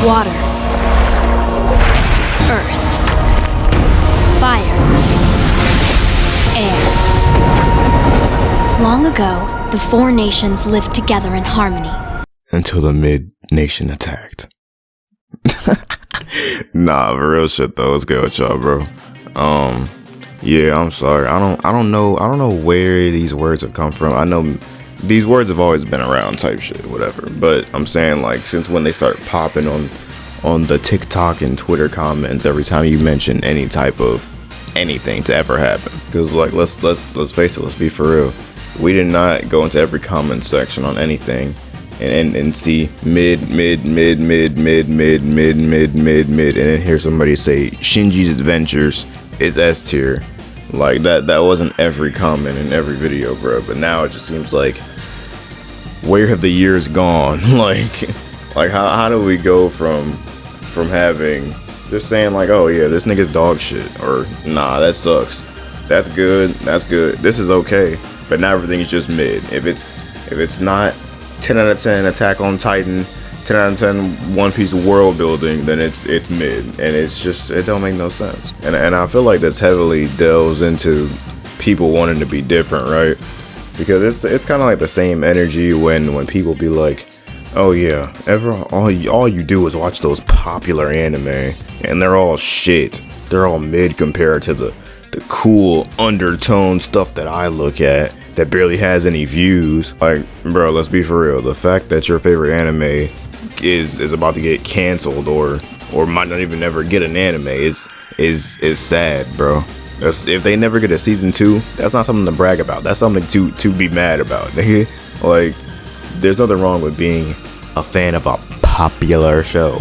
water, earth, fire, air. Long ago, the four nations lived together in harmony. Until the mid-nation attacked. Nah, for real shit though. What's good with y'all, bro? Yeah, I'm sorry. I don't know where these words have come from. I know these words have always been around, type shit, whatever. But I'm saying, like, since when they started popping on the TikTok and Twitter comments every time you mention any type of anything to ever happen. Because, like, let's face it, let's be for real. We did not go into every comment section on anything and see mid, and then hear somebody say Shinji's Adventures is S tier. Like that wasn't every comment in every video, bro. But now it just seems like, where have the years gone? like how do we go from having just saying like, oh yeah, this nigga's dog shit, or nah, that sucks, that's good, this is okay, but now everything is just mid. If it's not 10 out of 10 Attack on Titan, 10 out of 10 One Piece world building, then it's mid, and it don't make no sense. And I feel like this heavily delves into people wanting to be different, right? Because it's kind of like the same energy when people be like, oh yeah, all you do is watch those popular anime, and they're all shit. They're all mid compared to the cool undertone stuff that I look at that barely has any views. Like, bro, let's be for real. The fact that your favorite anime is about to get canceled or might not even ever get an anime is sad, bro. If they never get a season 2, that's not something to brag about. That's something to be mad about, nigga. Like, there's nothing wrong with being a fan of a popular show,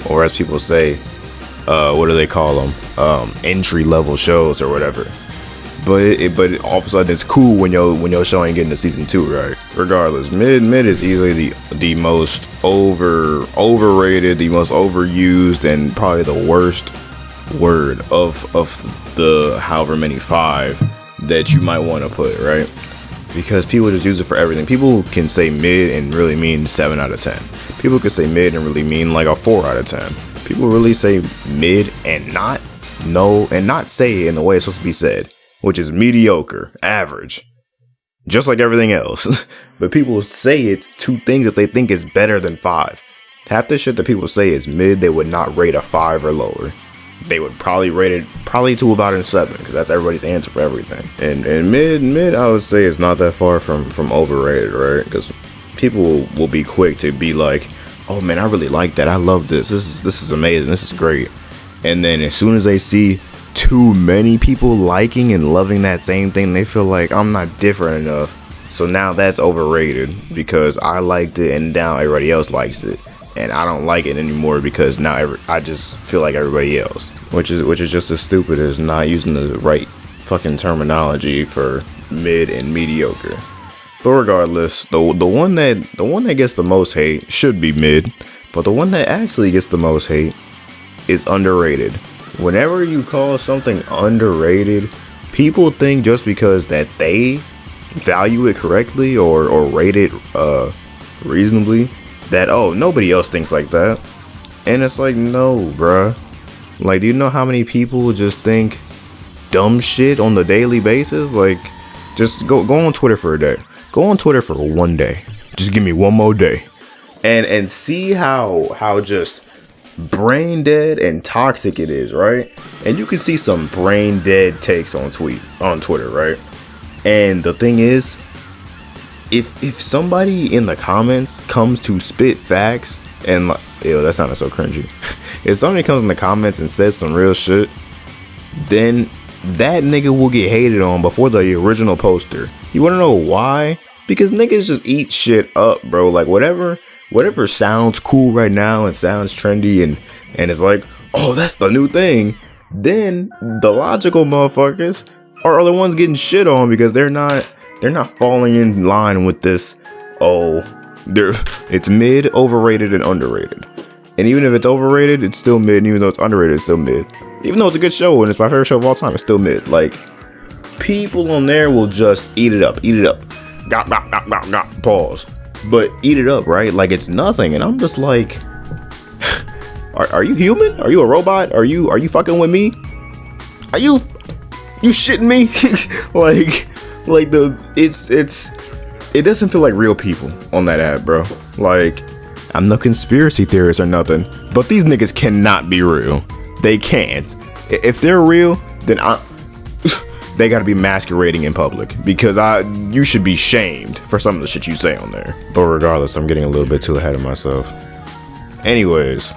or as people say, what do they call them? Entry level shows or whatever. But all of a sudden it's cool when your show ain't getting to season 2, right? Regardless, mid is easily the most overrated, the most overused, and probably the worst word of the however many 5 that you might want to put, right? Because people just use it for everything. People can say mid and really mean 7 out of 10. People can say mid and really mean like a 4 out of 10. People really say mid and not say it in the way it's supposed to be said, which is mediocre, average, just like everything else. But people say it to things that they think is better than 5. Half the shit that people say is mid, they would not rate a 5 or lower. They would probably rate it to about a 7, because that's everybody's answer for everything. And mid, I would say is not that far from overrated, right? Because people will be quick to be like, oh man, I really like that. I love this. This is amazing. This is great. And then as soon as they see too many people liking and loving that same thing, they feel like I'm not different enough. So now that's overrated because I liked it and now everybody else likes it, and I don't like it anymore because now I just feel like everybody else, which is just as stupid as not using the right fucking terminology for mid and mediocre. But regardless, the one that gets the most hate should be mid, but the one that actually gets the most hate is underrated. Whenever you call something underrated, people think just because that they value it correctly or rate it reasonably, that, oh, nobody else thinks like that. And it's like, no, bruh. Like, do you know how many people just think dumb shit on the daily basis? Like, just go on Twitter for a day. Go on Twitter for one day. Just give me one more day. And see how just brain dead and toxic it is, right? And you can see some brain dead takes on Twitter, right? And the thing is, if somebody in the comments comes to spit facts and like, ew, that sounded so cringy. If somebody comes in the comments and says some real shit, then that nigga will get hated on before the original poster. You wanna know why? Because niggas just eat shit up, bro. Like whatever sounds cool right now and sounds trendy and it's like, oh, that's the new thing, then the logical motherfuckers are the ones getting shit on because they're not falling in line with this. Oh, it's mid, overrated, and underrated. And even if it's overrated, it's still mid. And even though it's underrated, it's still mid. Even though it's a good show and it's my favorite show of all time, it's still mid. Like, people on there will just eat it up. Pause. But eat it up, right? Like it's nothing. And I'm just like, Are you human? Are you a robot? Are you fucking with me? Are you shitting me? It doesn't feel like real people on that app, bro. Like, I'm no conspiracy theorist or nothing, but these niggas cannot be real. They can't. If they're real, then they gotta be masquerading in public, because you should be shamed for some of the shit you say on there. But regardless, I'm getting a little bit too ahead of myself. Anyways,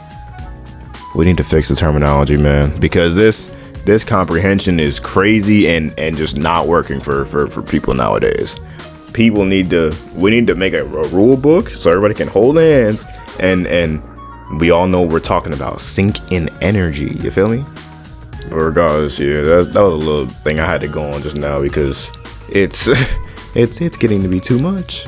we need to fix the terminology, man, because this comprehension is crazy and just not working for people nowadays. We need to make a rule book so everybody can hold hands and we all know what we're talking about. Sync in energy, you feel me? But regardless, yeah, that was a little thing I had to go on just now because it's getting to be too much.